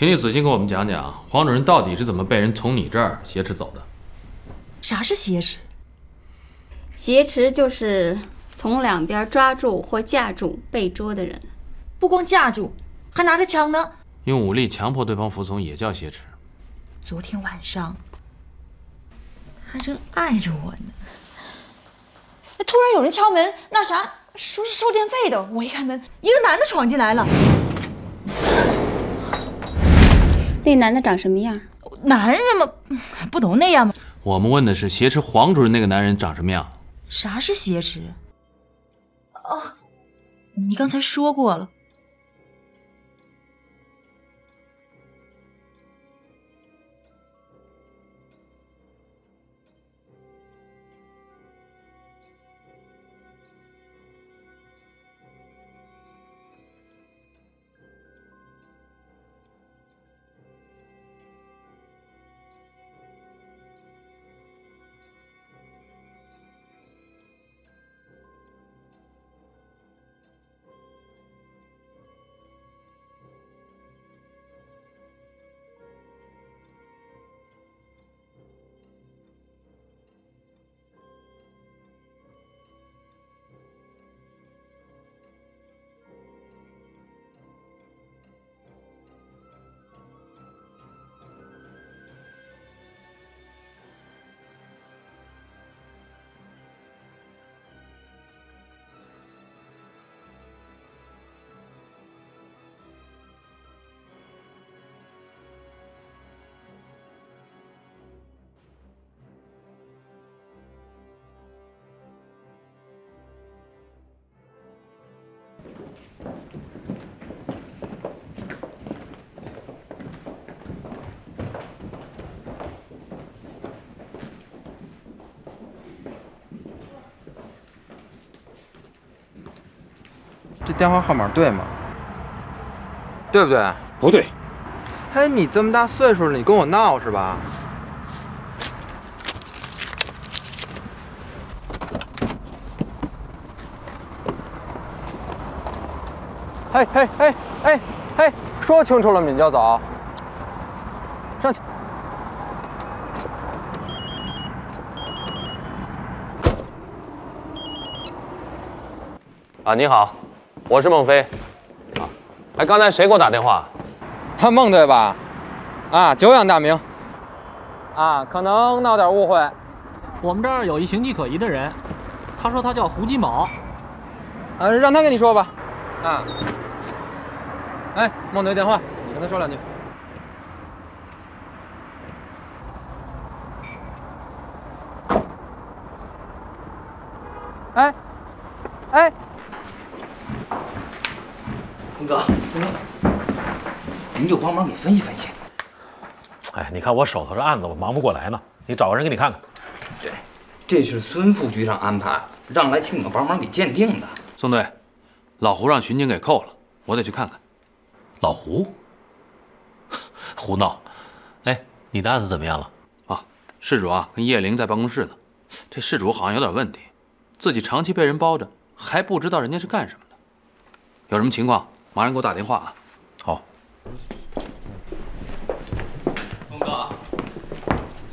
请你仔细跟我们讲讲，黄主任到底是怎么被人从你这儿挟持走的？啥是挟持？挟持就是从两边抓住或架住被捉的人。不光架住，还拿着枪呢。用武力强迫对方服从也叫挟持。昨天晚上，他正爱着我呢。那突然有人敲门，那啥，说是收电费的。我一开门，一个男的闯进来了。那男的长什么样？男人嘛，不都那样吗？我们问的是挟持黄主任那个男人长什么样？啥是挟持？哦，你刚才说过了。这电话号码对吗？对不对？不对。嘿，你这么大岁数了，你跟我闹是吧？嘿嘿嘿嘿嘿，说清楚了你就走。上去。啊，你好，我是孟非。啊，哎，刚才谁给我打电话？他孟对吧？啊，久仰大名。啊，可能闹点误会。我们这儿有一形迹可疑的人，他说他叫胡金宝。让他跟你说吧。啊。哎，孟队电话，你跟他说两句。哎，哎。峰哥，您就帮忙给分析分析。哎，你看我手头这案子我忙不过来呢，你找个人给你看看。这是孙副局长安排，让来请你们帮忙给鉴定的。宋队，老胡让巡警给扣了，我得去看看。老胡？胡闹！哎，你的案子怎么样了？啊，事主啊跟叶玲在办公室呢。这事主好像有点问题，自己长期被人包着，还不知道人家是干什么的。有什么情况，马上给我打电话啊。好。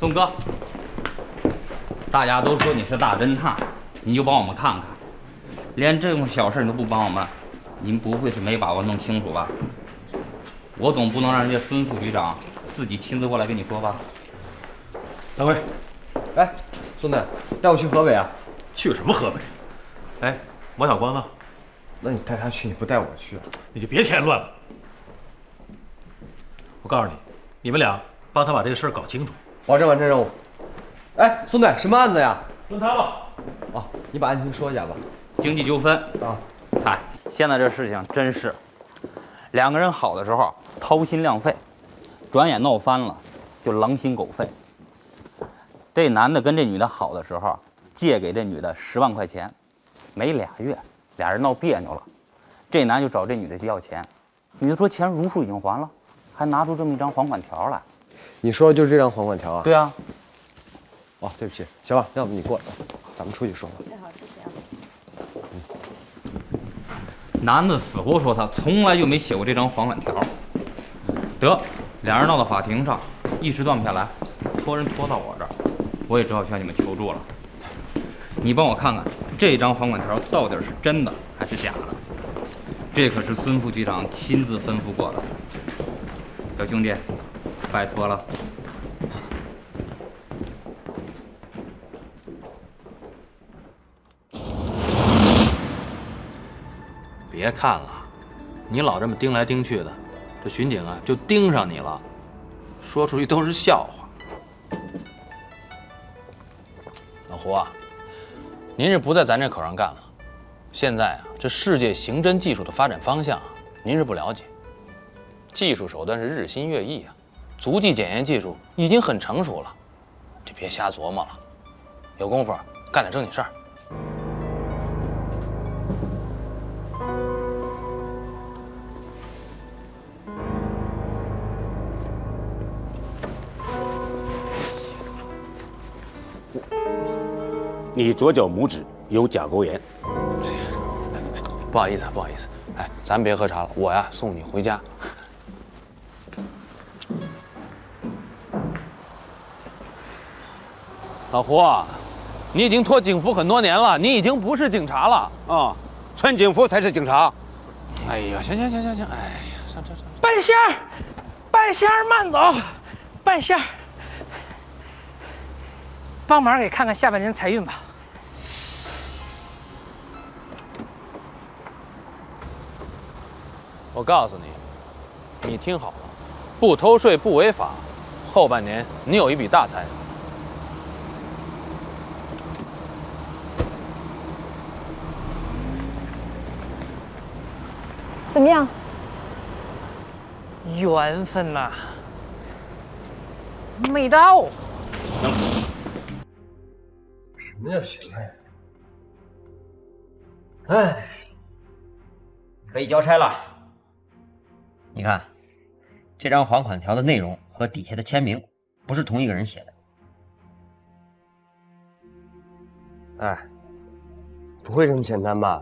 宋哥，大家都说你是大侦探，你就帮我们看看，连这种小事你都不帮我们，您不会是没把握弄清楚吧？我总不能让人家孙副局长自己亲自过来跟你说吧？大辉，哎，孙队，带我去河北啊？去什么河北？哎，王小光呢？那你带他去，你不带我去啊？你就别添乱了。我告诉你，你们俩帮他把这个事儿搞清楚。保证完成任务。哎，孙队，什么案子呀？轮他了。哦，你把案情说一下吧。经济纠纷啊。哎，现在这事情真是，两个人好的时候掏心晾肺，转眼闹翻了就狼心狗肺。这男的跟这女的好的时候，借给这女的10万块钱，没2月，俩人闹别扭了，这男就找这女的去要钱，女的说钱如数已经还了，还拿出这么一张还款条来。你说的就是这张还款条啊？对啊。哦，对不起，行了，要不你过来，咱们出去说吧。哎，好，谢谢啊。男的死活说他从来就没写过这张还款条。得，俩人闹到法庭上，一时断不下来，托人拖到我这儿，我也只好向你们求助了。你帮我看看这张还款条到底是真的还是假的？这可是孙副局长亲自吩咐过的。小兄弟，拜托了。别看了，你老这么盯来盯去的，这巡警啊就盯上你了，说出去都是笑话。老胡啊，您是不在咱这口上干了。现在啊，这世界刑侦技术的发展方向啊，您是不了解。技术手段是日新月异啊，足迹检验技术已经很成熟了，就别瞎琢磨了，有功夫干点正经事儿。你左脚拇指有甲沟炎。不好意思，不好意思，哎，咱别喝茶了，我呀送你回家。老胡，你已经脱警服很多年了，你已经不是警察了啊！穿警服才是警察。哎呀，行，哎呀，上。半仙儿，半仙儿慢走，半仙儿，帮忙给看看下半年财运吧。我告诉你，你听好了，不偷税不违法，后半年你有一笔大财。怎么样？缘分呐，没到。什么叫行呀？哎，可以交差了。你看，这张还款条的内容和底下的签名不是同一个人写的。哎，不会这么简单吧？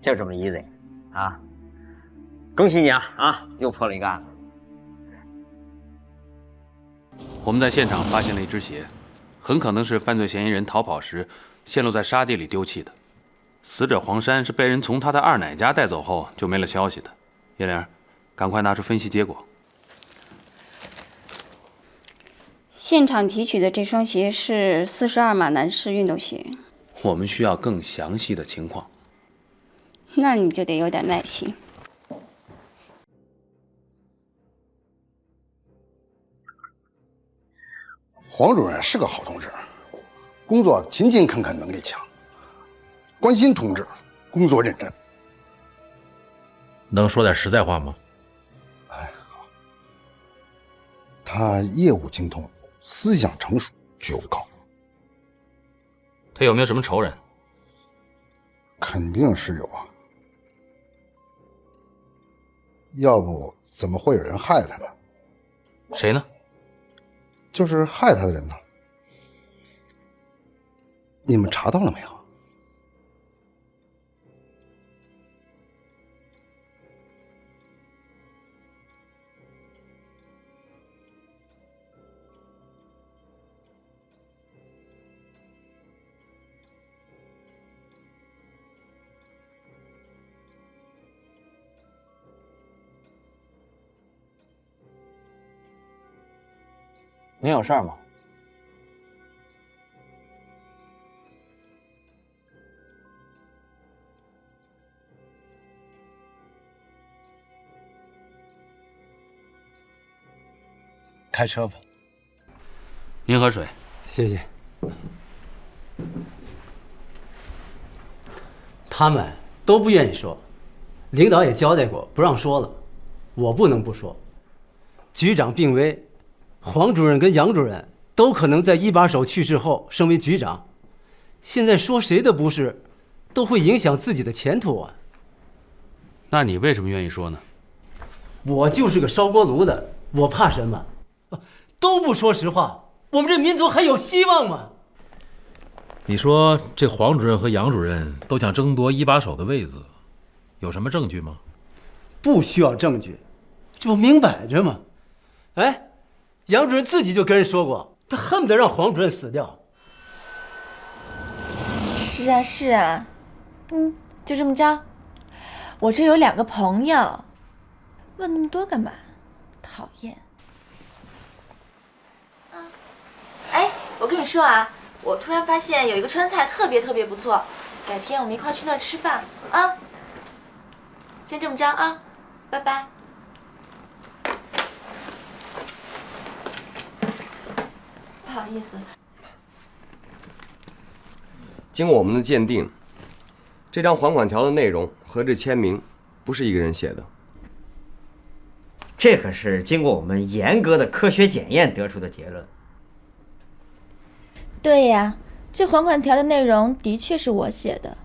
就这么 easy 啊！恭喜你啊，又破了一个案子。我们在现场发现了一只鞋，很可能是犯罪嫌疑人逃跑时陷落在沙地里丢弃的。死者黄山是被人从他的二奶家带走后就没了消息的。叶玲，赶快拿出分析结果。现场提取的这双鞋是42码男士运动鞋。我们需要更详细的情况。那你就得有点耐心。黄主任是个好同志，工作勤勤恳恳，能力强，关心同志，工作认真。能说点实在话吗？哎，好。他业务精通，思想成熟，觉悟高。他有没有什么仇人？肯定是有啊。要不怎么会有人害他呢？谁呢？就是害他的人呢。你们查到了没有？您有事儿吗？开车吧。您喝水。谢谢。他们都不愿意说，领导也交代过不让说了，我不能不说。局长病危。黄主任跟杨主任都可能在一把手去世后升为局长，现在说谁的不是，都会影响自己的前途啊。那你为什么愿意说呢？我就是个烧锅炉的，我怕什么？都不说实话，我们这民族还有希望吗？你说这黄主任和杨主任都想争夺一把手的位子，有什么证据吗？不需要证据，这不明摆着吗？哎，杨主任自己就跟人说过，他恨不得让黄主任死掉。是啊，是啊，就这么着。我这有2个朋友，问那么多干嘛？讨厌。哎，我跟你说啊，我突然发现有一个川菜特别不错，改天我们一块去那儿吃饭啊。先这么着啊，拜拜。不好意思。经过我们的鉴定，这张还款条的内容和这签名不是一个人写的。这可是经过我们严格的科学检验得出的结论。对呀，这还款条的内容的确是我写的，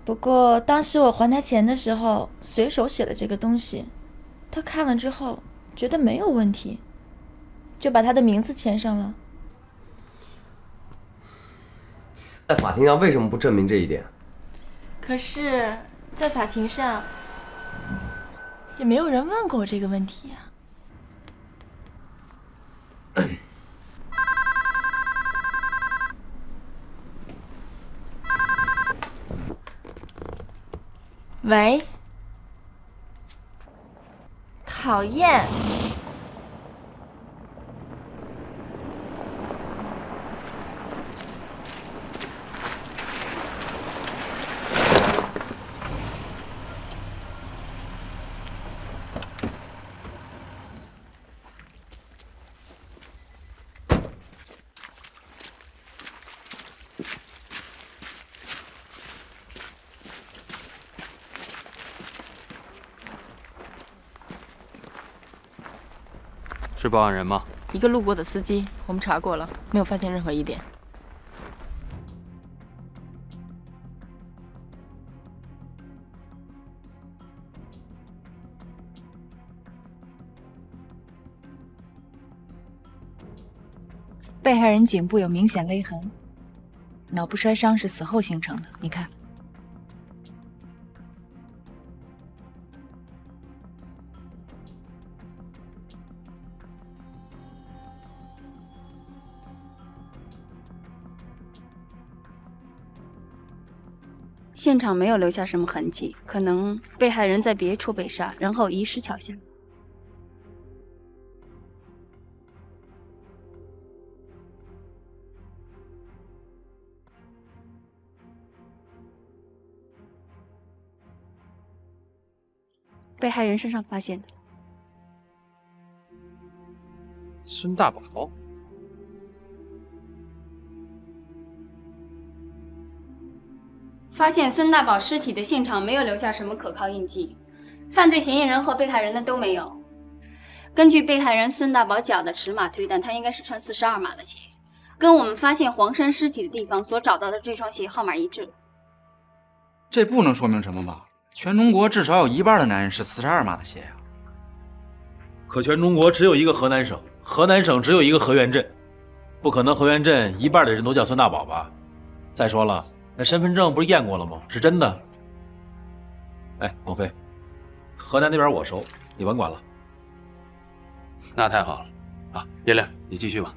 不过当时我还他钱的时候随手写了这个东西，他看了之后觉得没有问题，就把他的名字签上了。在法庭上为什么不证明这一点？可是，在法庭上也没有人问过我这个问题啊。喂，讨厌。是报案人吗？一个路过的司机，我们查过了，没有发现任何疑点。被害人颈部有明显勒痕，脑部摔伤是死后形成的，你看。现场没有留下什么痕迹，可能被害人在别处被杀，然后遗失桥下。被害人身上发现的。孙大宝。发现孙大宝尸体的现场没有留下什么可靠印记，犯罪嫌疑人和被害人的都没有。根据被害人孙大宝脚的尺码推断，他应该是穿42码的鞋，跟我们发现黄山尸体的地方所找到的这双鞋号码一致。这不能说明什么吧？全中国至少有1半的男人是42码的鞋呀。可全中国只有一个河南省，河南省只有一个河源镇，不可能河源镇1半的人都叫孙大宝吧？再说了，那身份证不是验过了吗？是真的。哎，王飞，河南那边我熟，你甭管了。那太好了啊！叶亮，你继续吧。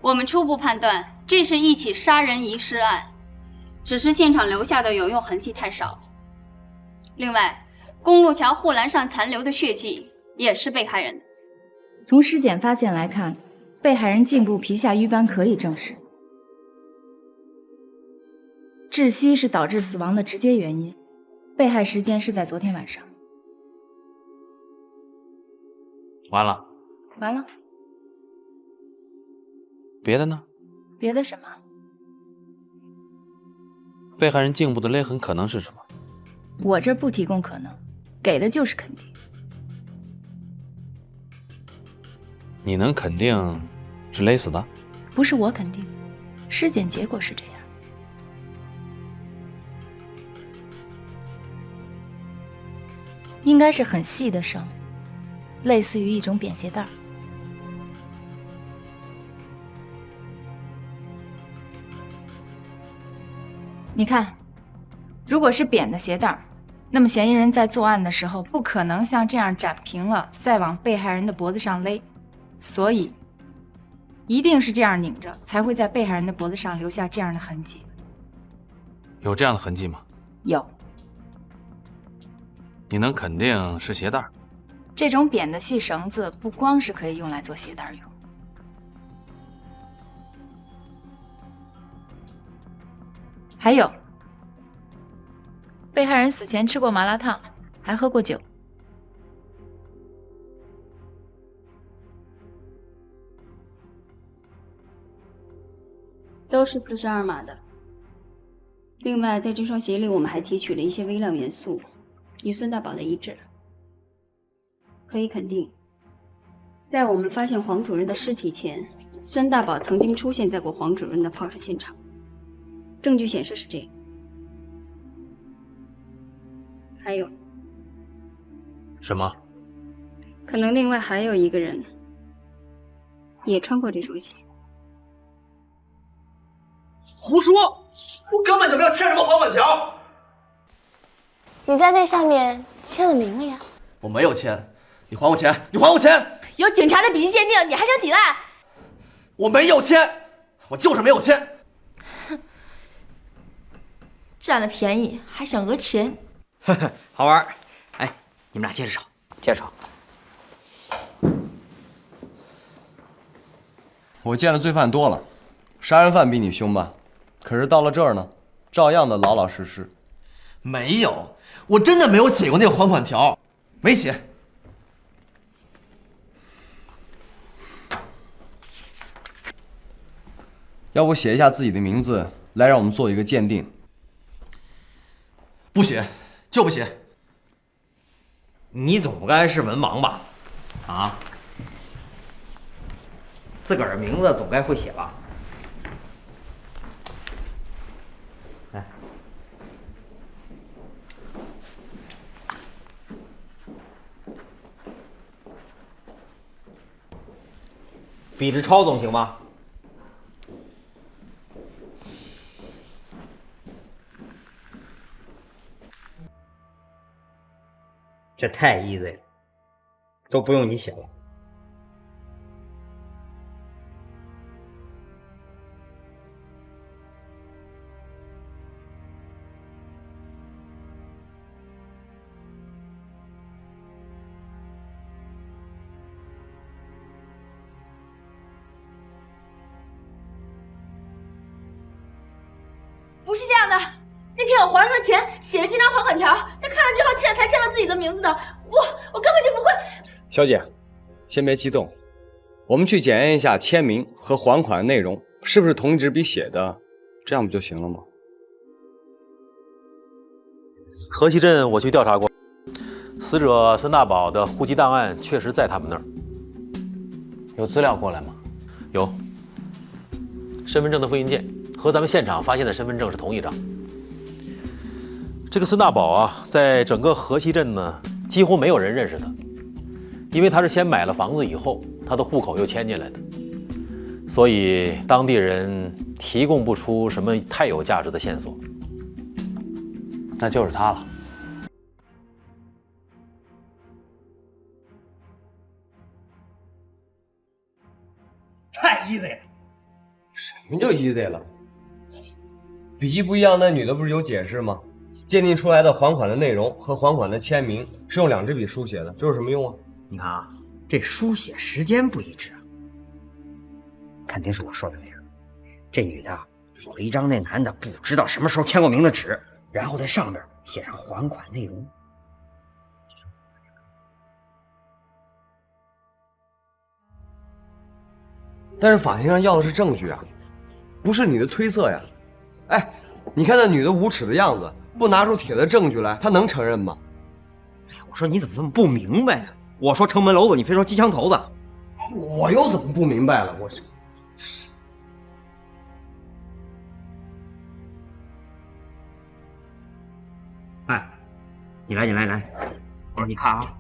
我们初步判断，这是一起杀人遗失案，只是现场留下的有用痕迹太少。另外，公路桥护栏上残留的血迹也是被害人的。从尸检发现来看，被害人颈部皮下瘀斑可以证实。窒息是导致死亡的直接原因，被害时间是在昨天晚上。完了。完了。别的呢？别的什么？被害人颈部的勒痕可能是什么？我这不提供可能，给的就是肯定。你能肯定是勒死的？不是我肯定，尸检结果是这样。应该是很细的伤，类似于一种扁鞋带。你看，如果是扁的鞋带，那么嫌疑人在作案的时候不可能像这样展平了，再往被害人的脖子上勒，所以一定是这样拧着，才会在被害人的脖子上留下这样的痕迹。有这样的痕迹吗？有。你能肯定是鞋带？这种扁的细绳子不光是可以用来做鞋带用。还有，被害人死前吃过麻辣烫，还喝过酒。都是42码的。另外，在这双鞋里，我们还提取了一些微量元素，与孙大宝的一致。可以肯定，在我们发现黄主任的尸体前，孙大宝曾经出现在过黄主任的抛尸现场。证据显示是这样。还有什么？可能另外还有一个人也穿过这双鞋。胡说！我根本就没有签什么还款条。你在那上面签了名了呀？我没有签，你还我钱！你还我钱！有警察的笔迹鉴定，你还想抵赖？我没有签，我就是没有签。占了便宜还想讹钱？好玩。哎，你们俩接着吵，接着吵。我见的罪犯多了，杀人犯比你凶吧？可是到了这儿呢，照样的老老实实。没有，我真的没有写过那个还款条，没写。要不写一下自己的名字，来让我们做一个鉴定。不写，就不写。你总不该是文盲吧？啊？自个儿的名字总该会写吧？来，比着抄总行吗？这太 easy 了，都不用你写了。不是这样的，那天我还了他钱，写了这张还款条，他看了之后才签了自己的名字的。我根本就不会。小姐，先别激动，我们去检验一下签名和还款内容是不是同一支笔写的，这样不就行了吗？河西镇我去调查过，死者孙大宝的户籍档案确实在他们那儿。有资料过来吗？有，身份证的复印件和咱们现场发现的身份证是同一张。这个孙大宝啊，在整个河西镇呢，几乎没有人认识他，因为他是先买了房子以后，他的户口又迁进来的，所以当地人提供不出什么太有价值的线索。那就是他了。太 easy 了。什么叫 easy 了？笔迹不一样，那女的不是有解释吗？鉴定出来的还款的内容和还款的签名是用2支笔书写的，这有什么用啊？你看啊，这书写时间不一致啊，肯定是我说的那样。这女的有了一张那男的不知道什么时候签过名的纸，然后在上面写上还款内容。但是法庭上要的是证据啊，不是你的推测呀。哎，你看那女的无耻的样子，不拿出铁的证据来，她能承认吗？我说你怎么这么不明白呢？我说城门楼子，你非说机枪头子，我又怎么不明白了？我是，哎，你来，我说你看啊，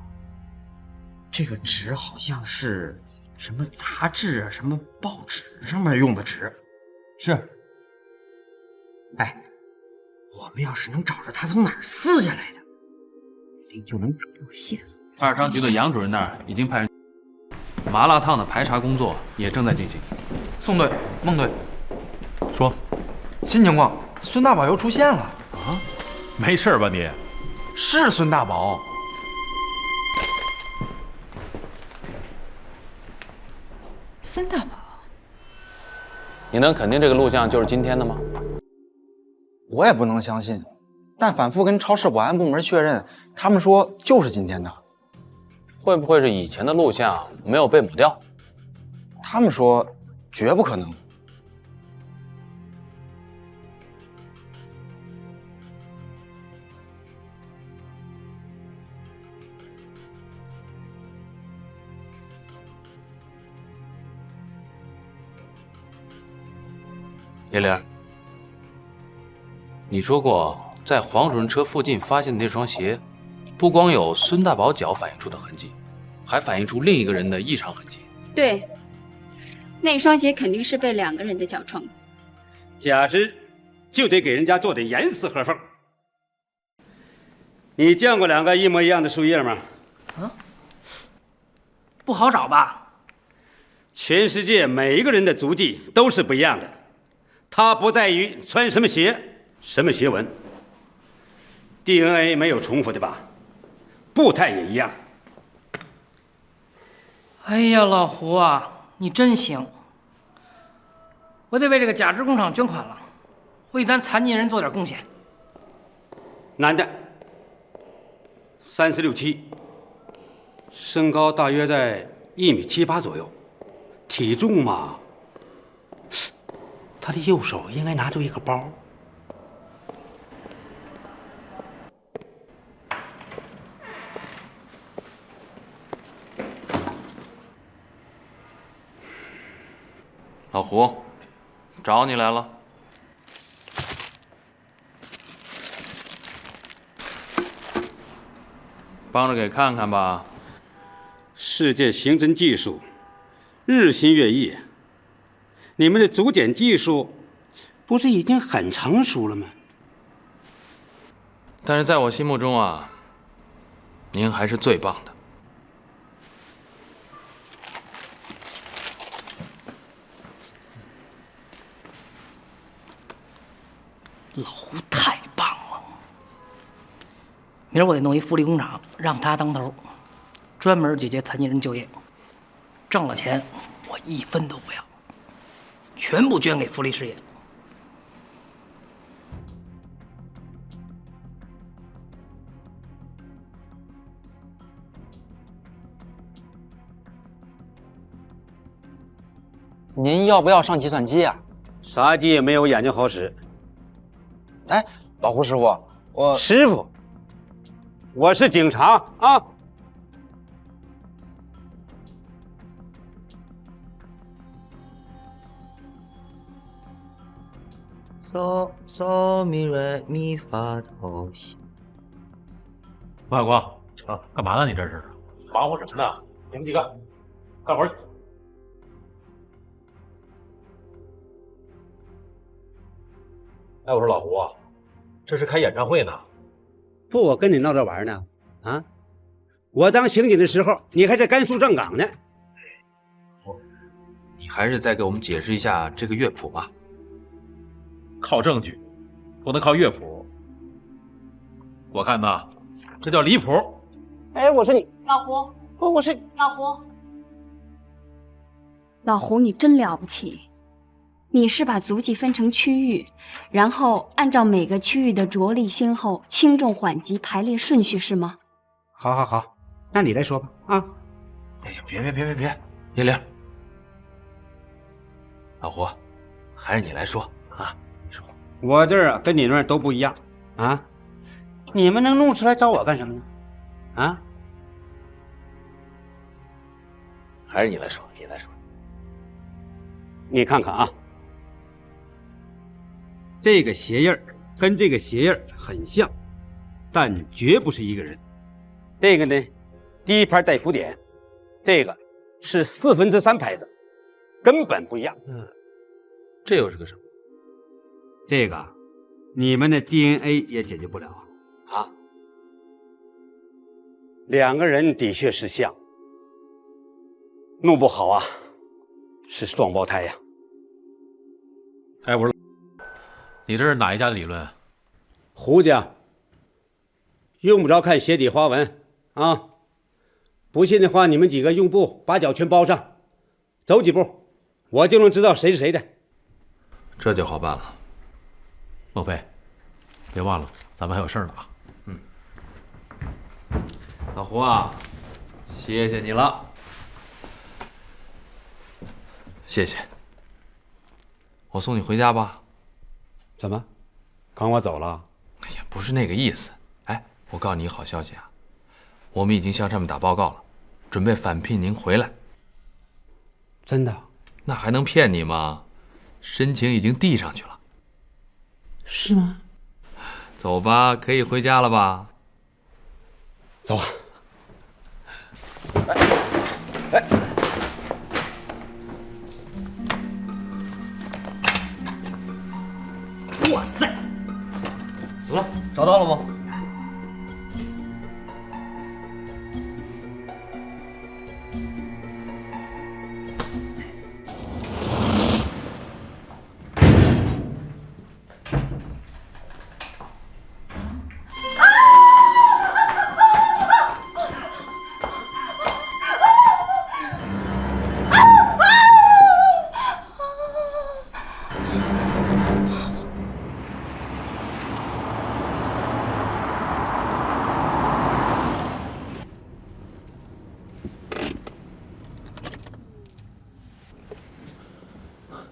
这个纸好像是什么杂志啊、什么报纸上面用的纸，是。哎，我们要是能找着他从哪儿撕下来的，定就能找到线索。二商局的杨主任那儿已经派人，麻辣烫的排查工作也正在进行。宋队、孟队，说，新情况，孙大宝又出现了啊！没事吧你？是孙大宝。孙大宝，你能肯定这个录像就是今天的吗？我也不能相信，但反复跟超市保安部门确认，他们说就是今天的。会不会是以前的录像没有被抹掉？他们说绝不可能。叶玲，你说过在黄主任车附近发现的那双鞋，不光有孙大宝脚反映出的痕迹，还反映出另一个人的异常痕迹。对，那双鞋肯定是被2个人的脚撞的。假肢就得给人家做点严丝合缝。你见过2个一模一样的树叶吗？啊，不好找吧？全世界每一个人的足迹都是不一样的。它不在于穿什么鞋、什么鞋纹 ，DNA 没有重复的吧？步态也一样。哎呀，老胡啊，你真行！我得为这个假肢工厂捐款了，为咱残疾人做点贡献。男的，36、7，身高大约在1米7、8左右，体重嘛。他的右手应该拿着一个包。老胡，找你来了。帮着给看看吧。世界刑侦技术日新月异。你们的足检技术不是已经很成熟了吗？但是在我心目中啊，您还是最棒的。老胡太棒了！明儿我得弄一福利工厂，让他当头，专门解决残疾人就业。挣了钱，我1分都不要。全部捐给福利事业。您要不要上计算机啊？啥机也没有眼睛好使。哎，老胡师傅，师傅，我是警察啊。嗦嗦咪瑞咪发哆西。王小光啊，干嘛呢？你这是忙活什么呢？你们几个干活去。哎，我说老胡啊，这是开演唱会呢。不，我跟你闹着玩呢。啊，我当刑警的时候，你还在甘肃站岗呢。你还是再给我们解释一下这个乐谱吧。靠证据，不能靠乐谱。我看呐，这叫离谱。哎，我说你，老胡，我是老胡，老胡，你真了不起！你是把足迹分成区域，然后按照每个区域的着力先后、轻重缓急排列顺序，是吗？好，好，好，那你来说吧。啊！哎呀，别，叶玲，老胡，还是你来说啊。我这儿啊跟你那儿都不一样啊，你们能弄出来找我干什么呢？啊？还是你来说，你来说。你看看啊，这个鞋印跟这个鞋印很像，但绝不是一个人。这个呢，第一排带浮点，这个是3/4拍子，根本不一样。这又是个什么？这个，你们的 DNA 也解决不了啊！两个人的确是像，弄不好啊，是双胞胎呀。哎，我说，你这是哪一家的理论？胡家。用不着看鞋底花纹啊！不信的话，你们几个用布把脚全包上，走几步，我就能知道谁是谁的。这就好办了。孟非，别忘了，咱们还有事儿呢啊。老胡啊，谢谢你了，谢谢。我送你回家吧。怎么，赶我走了？哎呀，不是那个意思。哎，我告诉你一个好消息啊，我们已经向上面打报告了，准备返聘您回来。真的？那还能骗你吗？申请已经递上去了。是吗？走吧，可以回家了吧？走啊！哇塞！怎么了？找到了吗？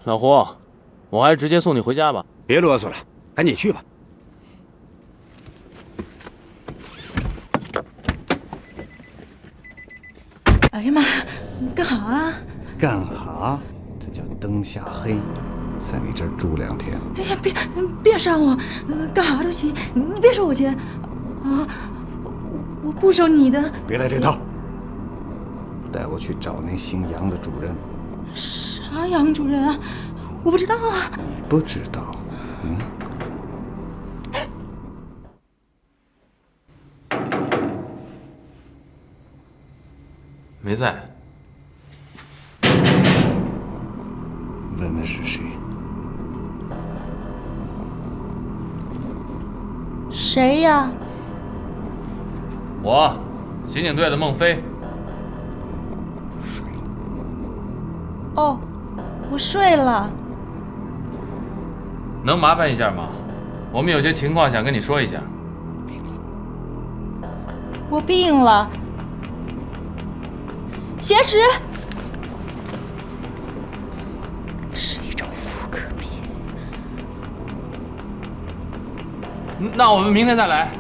老胡，我还是直接送你回家吧。别啰嗦了，赶紧去吧。哎呀妈，你干啥啊？干哈？这叫灯下黑，在你这儿住2天。哎呀，别杀我，干啥都行，你别收我钱啊！我不收你的。别来这套，带我去找那姓杨的主任。啥杨主任啊？我不知道啊。你不知道？没在。问问是谁？谁呀？我，刑警队的孟非。哦，我睡了。能麻烦一下吗？我们有些情况想跟你说一下。我病了。挟持是一种妇科病。那我们明天再来。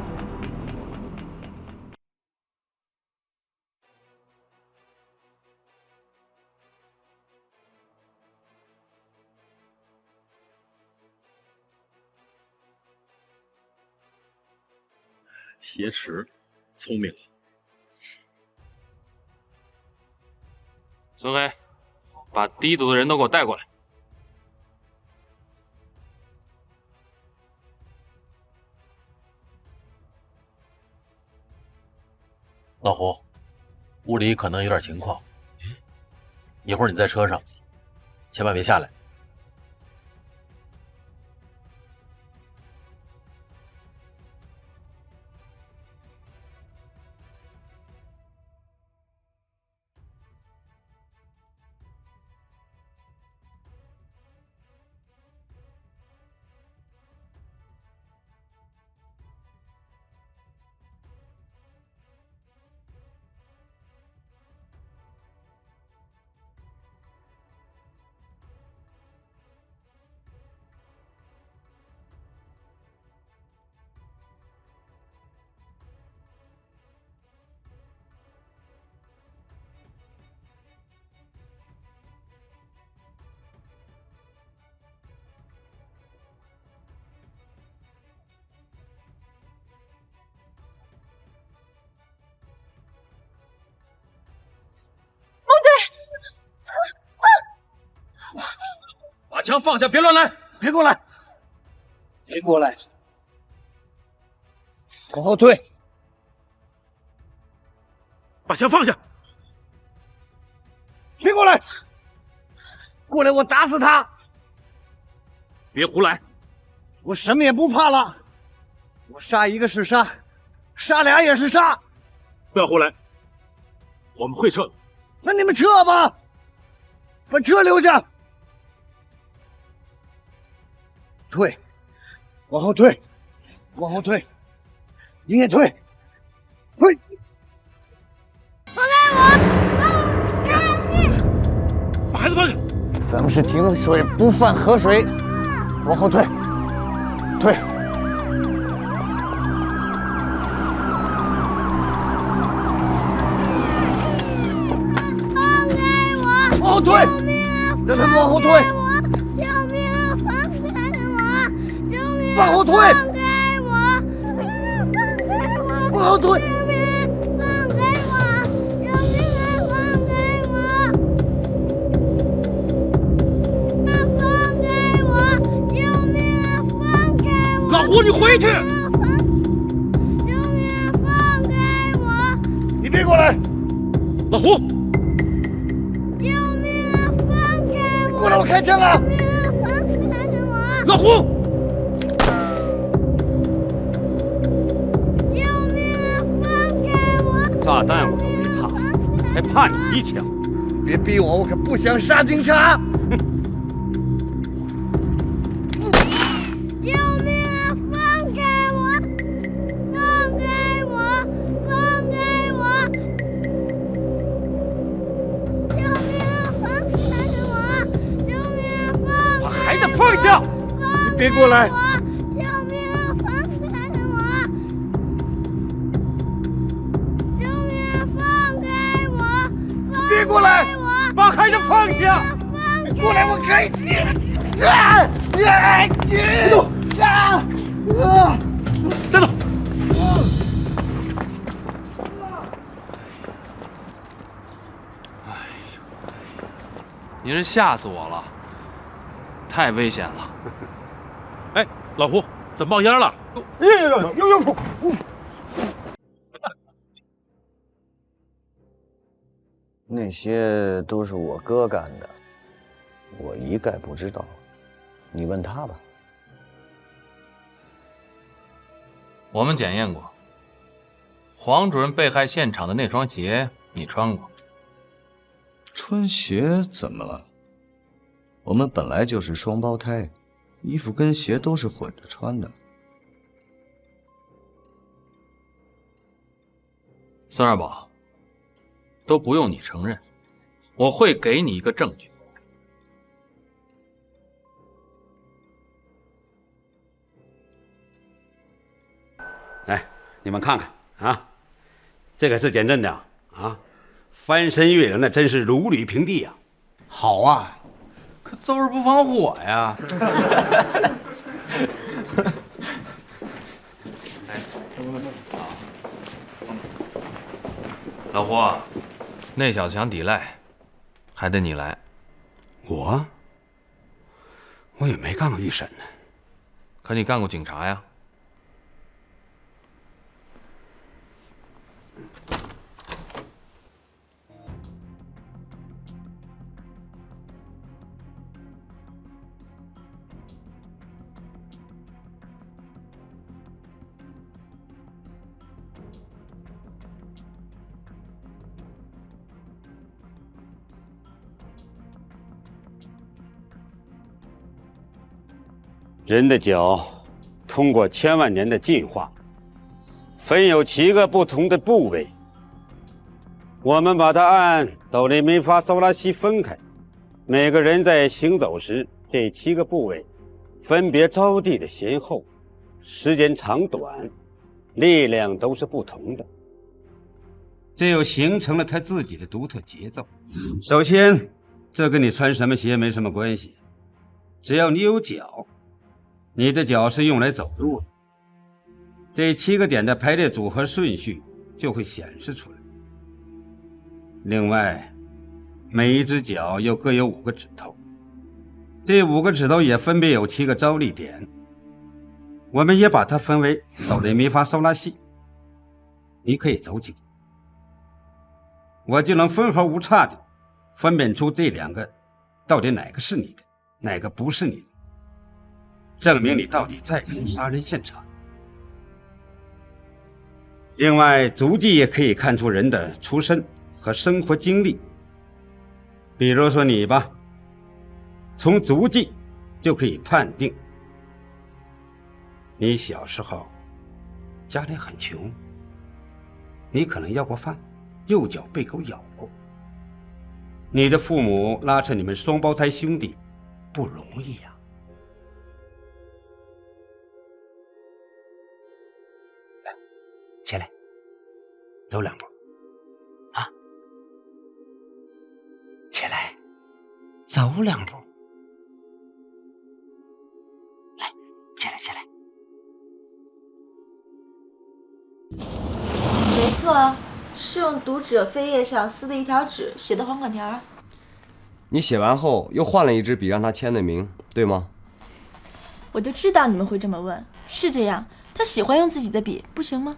挟持，聪明了。孙黑，把第一组的人都给我带过来。老胡，屋里可能有点情况，一会儿你在车上，千万别下来。把枪放下，别乱来！别过来！别过来！往后退！把枪放下！别过来！过来，我打死他！别胡来！我什么也不怕了，我杀一个是杀，杀俩也是杀。不要胡来，我们会撤。那你们撤吧，把车留下。退，往后退，往后退，你也退，退。放开我！把孩子放下！咱们是井水不犯河水，往后退，退。往后退，让他们往后退。救命啊！放开我！救命！往后退！放开我！放开我！往后退！救命！放开我！救命啊！放开我！放开我！救命啊！放开我！老胡，你回去！救命啊！放开我！你别过来！老胡！过来，我开枪啊！老胡！救命啊！放开我！炸弹我都没怕，还怕你一枪？别逼我，我可不想杀警察！救命啊！放开我！放开我！放开我！救命啊！放开我！救命啊！放把孩子放下！你别过来！救命啊！放开我！救命啊！放开我！别过来！把孩子放下！你过来，我开枪！别动！站住！你是吓死我了，太危险了！哎，老胡，怎么冒烟了？有！那些都是我哥干的，我一概不知道。你问他吧。我们检验过，黄主任被害现场的那双鞋你穿过。穿鞋怎么了？我们本来就是双胞胎，衣服跟鞋都是混着穿的。孙二宝，都不用你承认，我会给你一个证据。来，你们看看啊，这个是减震的啊，翻身越岭那真是如履平地呀。好啊，可揍人不防火呀。老胡，那小子想抵赖，还得你来。我也没干过预审呢。可你干过警察呀？人的脚通过千万年的进化，分有7个不同的部位。我们把它按哆来咪发嗦拉西分开，每个人在行走时，这7个部位分别着地的先后，时间长短，力量都是不同的。这又形成了它自己的独特节奏。首先，这跟你穿什么鞋没什么关系，只要你有脚。你的脚是用来走路的，这7个点的排列组合顺序就会显示出来。另外，每一只脚又各有5个指头，这5个指头也分别有7个着力点。我们也把它分为哆来咪发嗦拉西，你可以走几个。我就能分毫无差的分辨出这2个到底哪个是你的，哪个不是你的，证明你到底在不在杀人现场。另外，足迹也可以看出人的出身和生活经历。比如说你吧，从足迹就可以判定你小时候家里很穷，你可能要过饭，右脚被狗咬过。你的父母拉扯你们双胞胎兄弟不容易呀。来，起来，走2步。啊，起来，走2步。来，起来，起来。没错，是用读者扉页上撕的一条纸写的还款条。你写完后又换了一支笔让他签的名，对吗？我就知道你们会这么问，是这样。他喜欢用自己的笔，不行吗？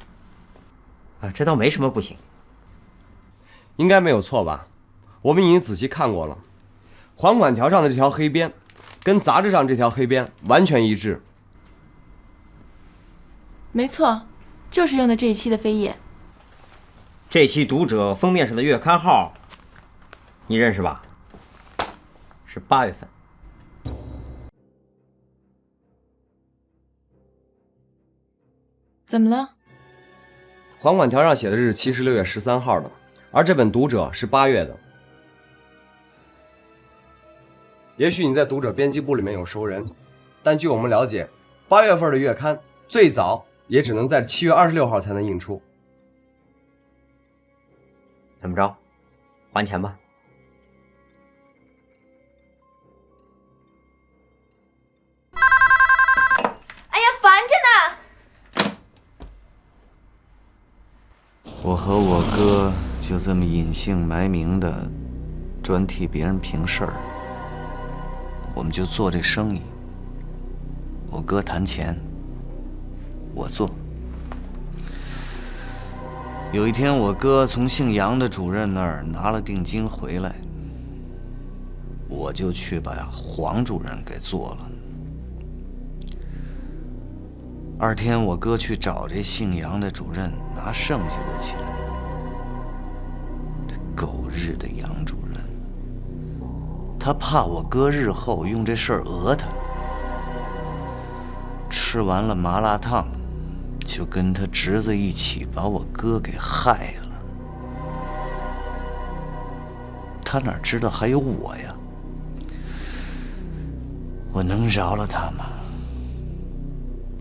啊，这倒没什么不行。应该没有错吧？我们已经仔细看过了，还款条上的这条黑边，跟杂志上这条黑边完全一致。没错，就是用的这一期的扉页。这期读者封面上的月刊号，你认识吧？是8月份。怎么了？还款条上写的日期是6月13号的，而这本读者是8月的。也许你在读者编辑部里面有熟人，但据我们了解，8月份的月刊最早也只能在7月26号才能印出。怎么着？还钱吧。哎呀，烦着呢！我和我哥就这么隐姓埋名的专替别人评事儿，我们就做这生意。我哥谈钱，我做。有一天，我哥从姓杨的主任那儿拿了定金回来，我就去把黄主任给做了。2天，我哥去找这姓杨的主任拿剩下的钱，这狗日的杨主任，他怕我哥日后用这事儿讹他，吃完了麻辣烫，就跟他侄子一起把我哥给害了。他哪知道还有我呀？我能饶了他吗？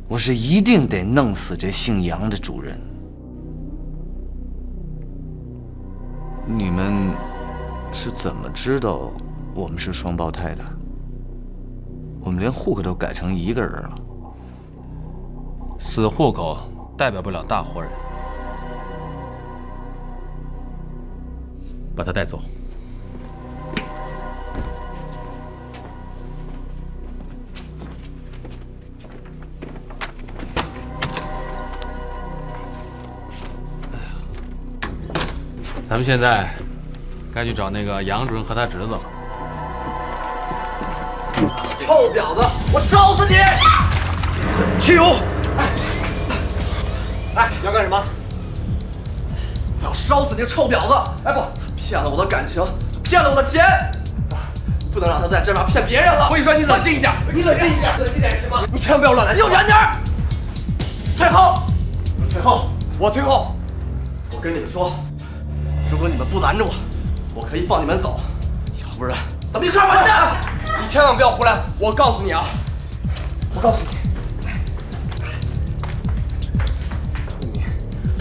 我是一定得弄死这姓杨的主任。你们是怎么知道我们是双胞胎的？我们连户口都改成一个人了。死户口代表不了大活人。把他带走。咱们现在该去找那个杨主任和他侄子了。臭婊子，我烧死你！汽油！哎，你要干什么？我要烧死那个臭婊子！哎不，骗了我的感情，骗了我的钱，不能让他在这边骗别人了。我跟你说，你冷静一点，你冷静一点，冷静点行吗？你千万不要乱来，离我远点儿！退后，退后，我退后。我跟你们说，如果你们不拦着我，我可以放你们走，要不然咱们一块完蛋！你千万不要胡来！我告诉你啊，我告诉你，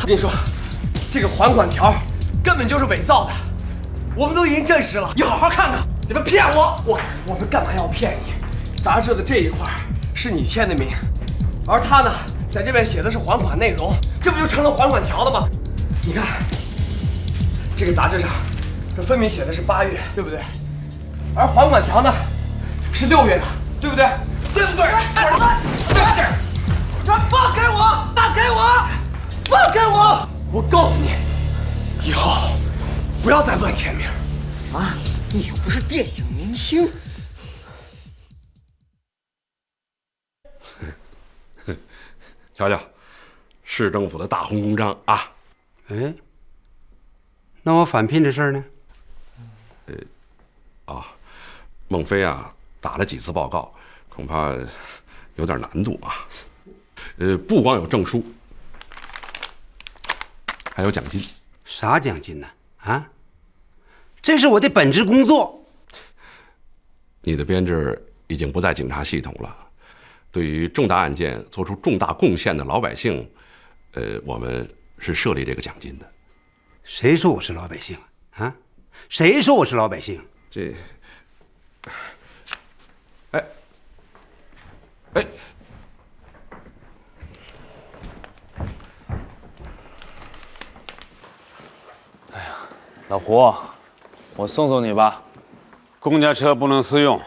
我跟你说，这个还款条根本就是伪造的，我们都已经证实了。你好好看看，你们骗我！我们干嘛要骗你？杂志的这一块是你签的名，而他呢，在这边写的是还款内容，这不就成了还款条了吗？你看，这个杂志上，这分明写的是8月，对不对？而还款条呢，是6月的，对不对？对不对？对不对？放开我！放开我！放开我！我告诉你，以后不要再乱签名啊！你又不是电影明星。瞧瞧，市政府的大红公章啊！哎，那我返聘这事儿呢？孟非啊，打了几次报告，恐怕有点难度啊。不光有证书，还有奖金。啥奖金呢？啊，这是我的本职工作。你的编制已经不在警察系统了，对于重大案件做出重大贡献的老百姓，我们是设立这个奖金的。谁说我是老百姓啊？谁说我是老百姓？这，老胡，我送送你吧。公家车不能私用，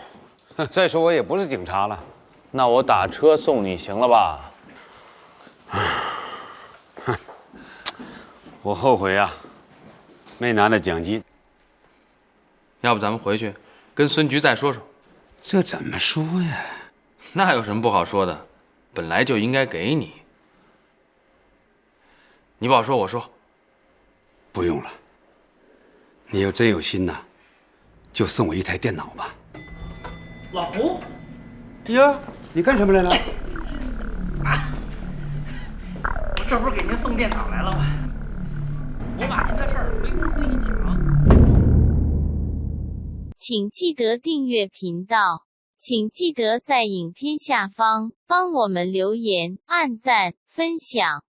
再说我也不是警察了。那我打车送你行了吧？我后悔啊，没拿那奖金。要不咱们回去跟孙局再说说。这怎么说呀？那有什么不好说的？本来就应该给你。你不好说，我说。不用了。你要真有心呐，就送我一台电脑吧。老胡，呀，你干什么来了？我这不是给您送电脑来了吗？我把您的事儿回公司一讲。请记得订阅频道，请记得在影片下方帮我们留言、按赞、分享。